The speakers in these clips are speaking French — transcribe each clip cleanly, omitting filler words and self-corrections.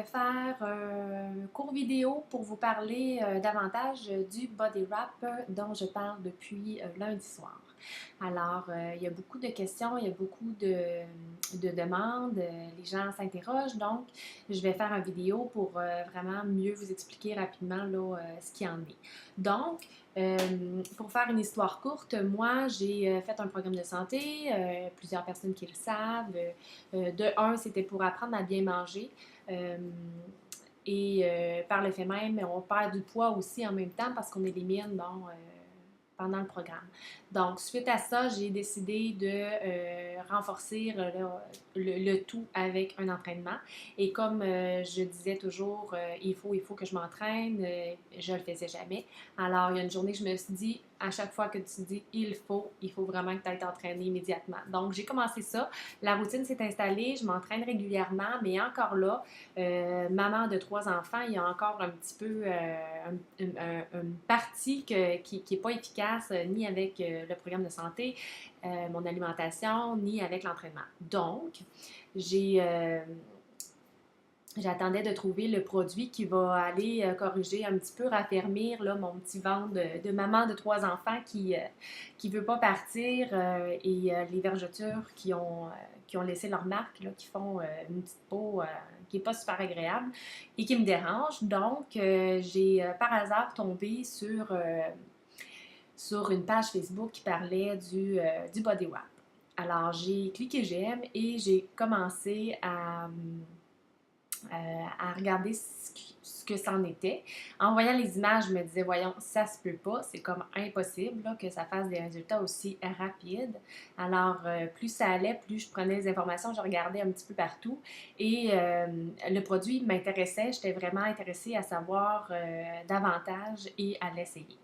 faire un court vidéo pour vous parler davantage du body wrap dont je parle depuis lundi soir. Alors, il y a beaucoup de questions, il y a beaucoup de demandes, les gens s'interrogent, donc je vais faire une vidéo pour vraiment mieux vous expliquer rapidement là, ce qu'il y en est. Donc, pour faire une histoire courte, moi, j'ai fait un programme de santé, plusieurs personnes qui le savent. De un, c'était pour apprendre à bien manger. Par le fait même, on perd du poids aussi en même temps parce qu'on élimine pendant le programme. Donc, suite à ça, j'ai décidé de renforcer le tout avec un entraînement. Et comme je disais toujours, il faut que je m'entraîne, je le faisais jamais. Alors, il y a une journée, je me suis dit, à chaque fois que tu dis il faut vraiment que tu ailles t'entraîner immédiatement. Donc, j'ai commencé ça. La routine s'est installée, je m'entraîne régulièrement, mais encore là, maman de 3 enfants, il y a encore un petit peu une partie qui n'est pas efficace ni avec le programme de santé, mon alimentation, ni avec l'entraînement. Donc, j'attendais de trouver le produit qui va aller corriger un petit peu, raffermir là, mon petit ventre de maman de 3 enfants qui ne veut pas partir et les vergetures qui ont laissé leur marque, là, qui font une petite peau qui n'est pas super agréable et qui me dérange. Donc, j'ai par hasard tombé sur une page Facebook qui parlait du body wrap. Alors, j'ai cliqué j'aime et j'ai commencé à regarder ce que c'en était. En voyant les images, je me disais, voyons, ça se peut pas, c'est comme impossible là, que ça fasse des résultats aussi rapides. Alors, plus ça allait, plus je prenais les informations, je regardais un petit peu partout et le produit m'intéressait, j'étais vraiment intéressée à savoir davantage et à l'essayer.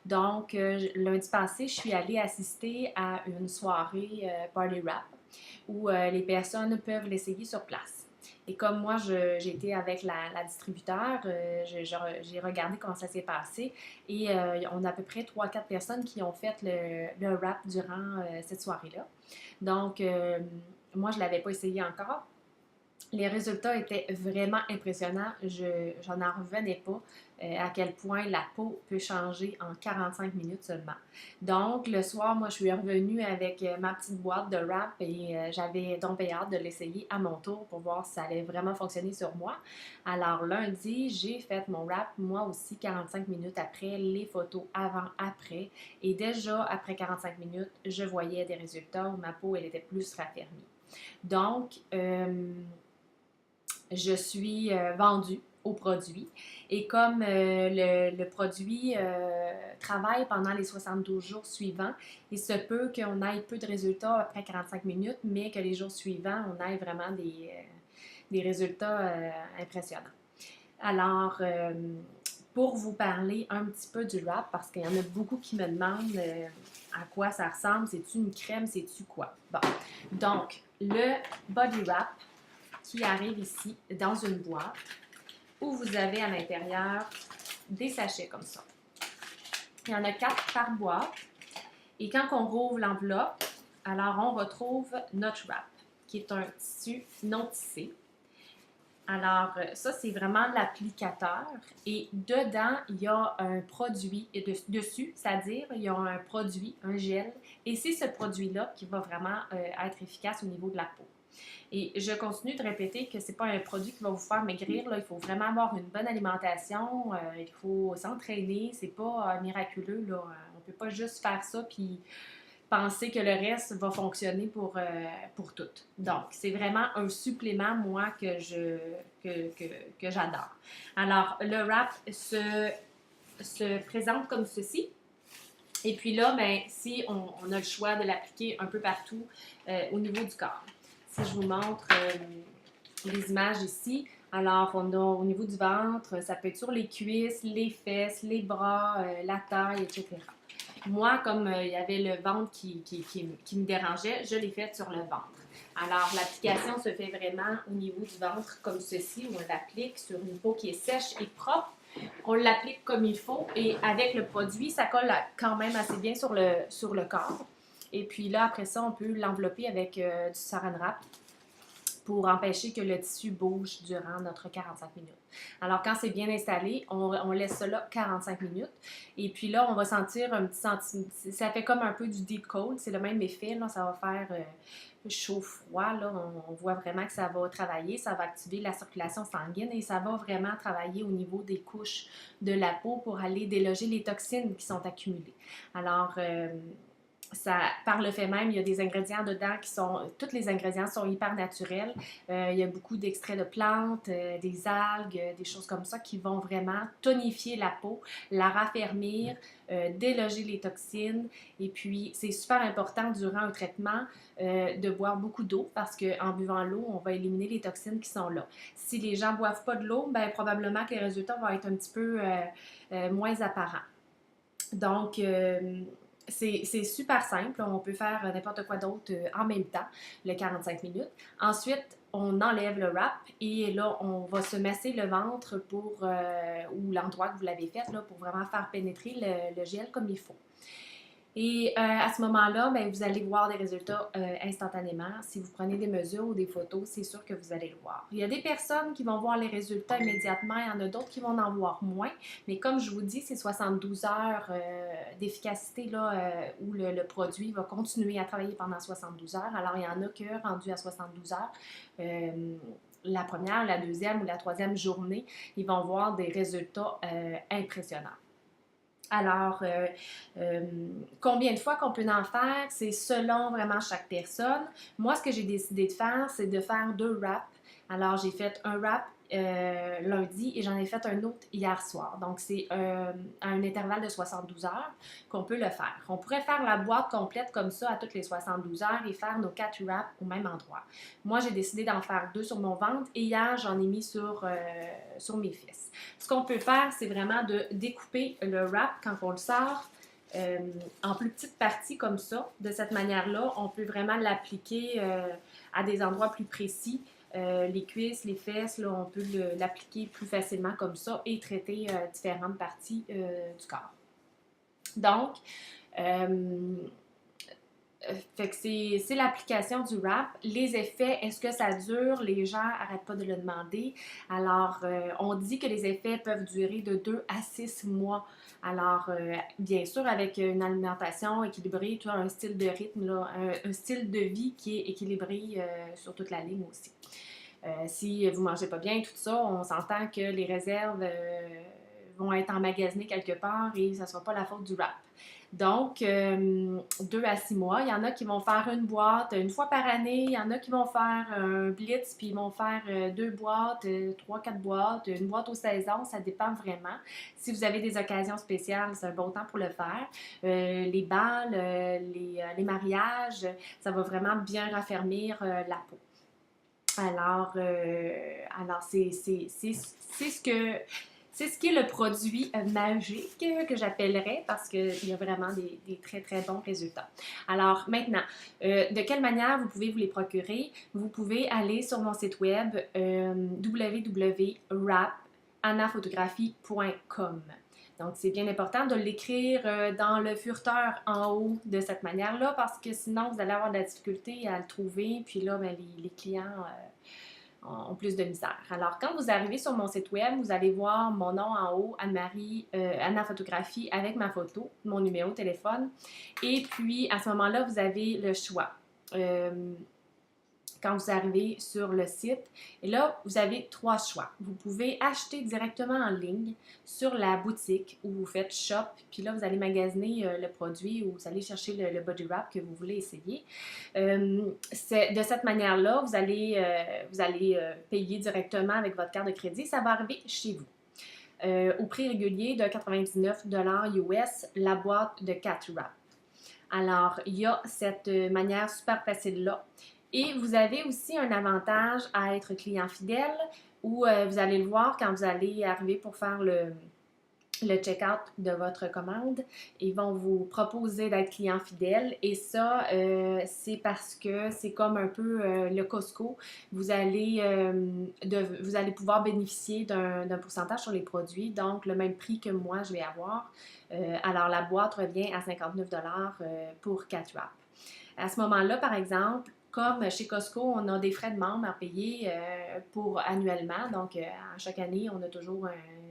Donc, lundi passé, je suis allée assister à une soirée Party Wrap où les personnes peuvent l'essayer sur place. Et comme moi, j'ai été avec la distributeur, j'ai regardé comment ça s'est passé et on a à peu près 3-4 personnes qui ont fait le wrap durant cette soirée-là. Donc, moi, je ne l'avais pas essayé encore. Les résultats étaient vraiment impressionnants. J'en revenais pas à quel point la peau peut changer en 45 minutes seulement. Donc, le soir, moi, je suis revenue avec ma petite boîte de wrap et j'avais donc hâte de l'essayer à mon tour pour voir si ça allait vraiment fonctionner sur moi. Alors, lundi, j'ai fait mon wrap, moi aussi, 45 minutes après, les photos avant-après. Et déjà, après 45 minutes, je voyais des résultats où ma peau, elle était plus raffermie. Donc, je suis vendue au produit. Et comme le produit travaille pendant les 72 jours suivants, il se peut qu'on ait peu de résultats après 45 minutes, mais que les jours suivants, on ait vraiment des résultats impressionnants. Alors, pour vous parler un petit peu du wrap, parce qu'il y en a beaucoup qui me demandent à quoi ça ressemble, c'est-tu une crème, c'est-tu quoi? Bon, donc, le body wrap, qui arrive ici dans une boîte où vous avez à l'intérieur des sachets comme ça. Il y en a 4 par boîte. Et quand on rouvre l'enveloppe, alors on retrouve notre wrap, qui est un tissu non tissé. Alors, ça, c'est vraiment l'applicateur. Et dedans, il y a un produit, et dessus, c'est-à-dire, il y a un produit, un gel. Et c'est ce produit-là qui va vraiment être efficace au niveau de la peau. Et je continue de répéter que ce n'est pas un produit qui va vous faire maigrir. Là. Il faut vraiment avoir une bonne alimentation. Il faut s'entraîner. C'est pas miraculeux. Là. On ne peut pas juste faire ça puis penser que le reste va fonctionner pour tout. Donc, c'est vraiment un supplément, moi, que j'adore. Alors, le wrap se présente comme ceci. Et puis là, ben, si on a le choix de l'appliquer un peu partout au niveau du corps. Si je vous montre les images ici, alors on a au niveau du ventre, ça peut être sur les cuisses, les fesses, les bras, la taille, etc. Moi, comme il y avait le ventre qui me dérangeait, je l'ai fait sur le ventre. Alors, l'application se fait vraiment au niveau du ventre comme ceci, où on l'applique sur une peau qui est sèche et propre. On l'applique comme il faut et avec le produit, ça colle quand même assez bien sur le corps. Et puis là, après ça, on peut l'envelopper avec du saran wrap pour empêcher que le tissu bouge durant notre 45 minutes. Alors, quand c'est bien installé, on laisse ça là 45 minutes. Et puis là, on va sentir un petit sentiment. Ça fait comme un peu du deep cold. C'est le même effet. Là, ça va faire chaud-froid. Là, on voit vraiment que ça va travailler. Ça va activer la circulation sanguine et ça va vraiment travailler au niveau des couches de la peau pour aller déloger les toxines qui sont accumulées. Alors, ça, par le fait même, il y a des ingrédients dedans qui sont, tous les ingrédients sont hyper naturels. Il y a beaucoup d'extraits de plantes, des algues, des choses comme ça qui vont vraiment tonifier la peau, la raffermir, déloger les toxines. Et puis, c'est super important durant un traitement de boire beaucoup d'eau parce qu'en buvant l'eau, on va éliminer les toxines qui sont là. Si les gens ne boivent pas de l'eau, bien, probablement que les résultats vont être un petit peu moins apparents. Donc, c'est super simple. On peut faire n'importe quoi d'autre en même temps, le 45 minutes. Ensuite, on enlève le wrap et là, on va se masser le ventre ou l'endroit que vous l'avez fait là, pour vraiment faire pénétrer le gel comme il faut. Et à ce moment-là, bien, vous allez voir des résultats instantanément. Si vous prenez des mesures ou des photos, c'est sûr que vous allez le voir. Il y a des personnes qui vont voir les résultats immédiatement, il y en a d'autres qui vont en voir moins. Mais comme je vous dis, c'est 72 heures d'efficacité là, où le produit va continuer à travailler pendant 72 heures. Alors, il y en a que rendu à 72 heures. La première, la deuxième ou la troisième journée, ils vont voir des résultats impressionnants. Alors, combien de fois qu'on peut en faire, c'est selon vraiment chaque personne. Moi, ce que j'ai décidé de faire, c'est de faire 2 wraps. Alors, j'ai fait un wrap lundi et j'en ai fait un autre hier soir. Donc, c'est à un intervalle de 72 heures qu'on peut le faire. On pourrait faire la boîte complète comme ça à toutes les 72 heures et faire nos 4 wraps au même endroit. Moi, j'ai décidé d'en faire 2 sur mon ventre et hier, j'en ai mis sur mes fesses. Ce qu'on peut faire, c'est vraiment de découper le wrap quand on le sort en plus petites parties comme ça. De cette manière-là, on peut vraiment l'appliquer à des endroits plus précis. Les cuisses, les fesses, là, on peut l'appliquer plus facilement comme ça et traiter différentes parties du corps. Donc, fait que c'est l'application du wrap. Les effets, est-ce que ça dure? Les gens n'arrêtent pas de le demander. Alors, on dit que les effets peuvent durer de 2 à 6 mois. Alors, bien sûr, avec une alimentation équilibrée, tu as un style de rythme, là, un style de vie qui est équilibré sur toute la ligne aussi. Si vous ne mangez pas bien, tout ça, on s'entend que les réserves vont être emmagasinées quelque part et ça ne sera pas la faute du wrap. Donc, 2 à 6 mois. Il y en a qui vont faire une boîte une fois par année. Il y en a qui vont faire un blitz, puis ils vont faire 2 boîtes, 3, 4 boîtes, une boîte aux saisons. Ça dépend vraiment. Si vous avez des occasions spéciales, c'est un bon temps pour le faire. Les balles, les mariages, ça va vraiment bien raffermir la peau. Alors c'est ce qui est le produit magique que j'appellerais parce qu'il y a vraiment des très, très bons résultats. Alors maintenant, de quelle manière vous pouvez vous les procurer? Vous pouvez aller sur mon site web www.wrap.anaphotographie.com. Donc, c'est bien important de l'écrire dans le furteur en haut de cette manière-là parce que sinon, vous allez avoir de la difficulté à le trouver. Puis là, ben, les clients ont plus de misère. Alors, quand vous arrivez sur mon site web, vous allez voir mon nom en haut, Anne-Marie, Anna Photographie, avec ma photo, mon numéro de téléphone. Et puis, à ce moment-là, vous avez le choix. Quand vous arrivez sur le site. Et là, vous avez 3 choix. Vous pouvez acheter directement en ligne sur la boutique où vous faites shop, puis là, vous allez magasiner le produit ou vous allez chercher le body wrap que vous voulez essayer. De cette manière-là, vous allez payer directement avec votre carte de crédit. Ça va arriver chez vous. Au prix régulier de 99 US, la boîte de 4 wraps. Alors, il y a cette manière super facile-là. Et vous avez aussi un avantage à être client fidèle où vous allez le voir quand vous allez arriver pour faire le check-out de votre commande. Ils vont vous proposer d'être client fidèle et ça, c'est parce que c'est comme un peu le Costco. Vous allez pouvoir bénéficier d'un pourcentage sur les produits, donc le même prix que moi je vais avoir. Alors la boîte revient à 59 $ pour 4 wraps. À ce moment-là, par exemple, Comme chez Costco, on a des frais de membre à payer pour annuellement. Donc, à chaque année, on a toujours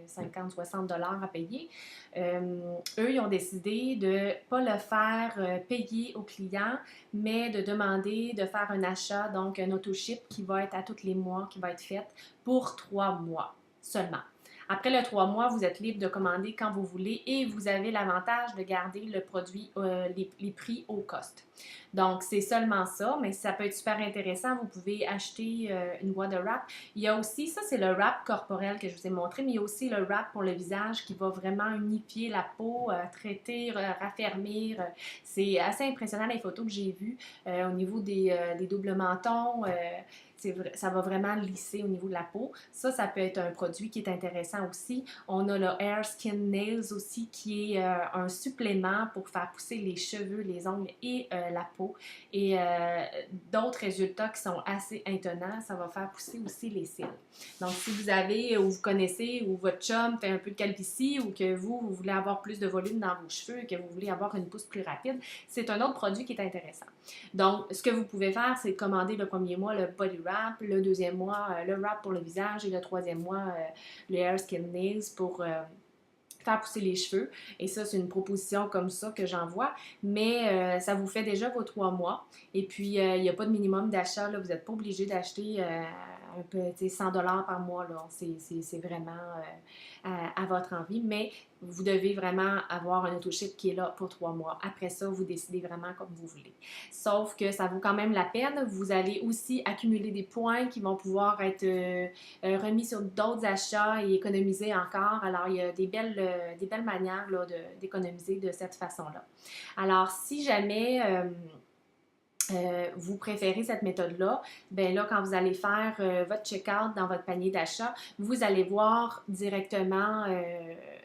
50-60 $ à payer. Eux, ils ont décidé de ne pas le faire payer aux clients, mais de demander de faire un achat, donc un auto-ship qui va être à tous les mois, qui va être fait pour 3 mois seulement. Après le 3 mois, vous êtes libre de commander quand vous voulez et vous avez l'avantage de garder le produit, les prix au cost. Donc, c'est seulement ça, mais ça peut être super intéressant. Vous pouvez acheter une boîte de wrap. Il y a aussi, ça c'est le wrap corporel que je vous ai montré, mais il y a aussi le wrap pour le visage qui va vraiment unifier la peau, traiter, raffermir. C'est assez impressionnant les photos que j'ai vues au niveau des doubles mentons. Ça va vraiment lisser au niveau de la peau. Ça peut être un produit qui est intéressant aussi. On a le Hair Skin Nails aussi, qui est un supplément pour faire pousser les cheveux, les ongles et la peau. Et d'autres résultats qui sont assez étonnants, ça va faire pousser aussi les cils. Donc, si vous avez ou vous connaissez ou votre chum fait un peu de calvitie ou que vous voulez avoir plus de volume dans vos cheveux et que vous voulez avoir une pousse plus rapide, c'est un autre produit qui est intéressant. Donc, ce que vous pouvez faire, c'est commander le premier mois le body wrap, le deuxième mois le wrap pour le visage et le troisième mois le hair skin nails pour faire pousser les cheveux. Et ça, c'est une proposition comme ça que j'envoie. Mais ça vous fait déjà vos 3 mois. Et puis, il n'y a pas de minimum d'achat. Vous n'êtes pas obligé d'acheter un peu, 100 $ par mois. C'est vraiment à votre envie. Mais vous devez vraiment avoir un auto-ship qui est là pour 3 mois. Après ça, vous décidez vraiment comme vous voulez. Sauf que ça vaut quand même la peine. Vous allez aussi accumuler des points qui vont pouvoir être remis sur d'autres achats et économiser encore. Alors, il y a des belles manières d'économiser de cette façon-là. Alors, si jamais vous préférez cette méthode-là, bien là, quand vous allez faire votre check-out dans votre panier d'achat, vous allez voir directement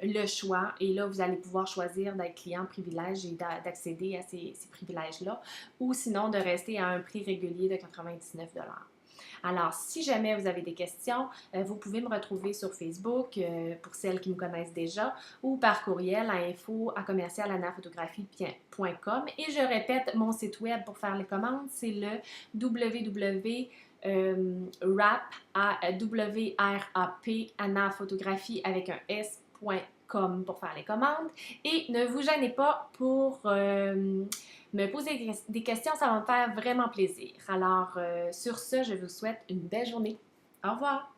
le choix et là, vous allez pouvoir choisir d'être client privilège et d'accéder à ces privilèges-là ou sinon de rester à un prix régulier de 99 $. Alors, si jamais vous avez des questions, vous pouvez me retrouver sur Facebook pour celles qui me connaissent déjà ou par courriel à info@anafotographie.com et je répète mon site web pour faire les commandes, c'est le www.wrap anafotographie avec un s.com pour faire les commandes. Et ne vous gênez pas pour me poser des questions, ça va me faire vraiment plaisir. Alors, sur ce, je vous souhaite une belle journée. Au revoir!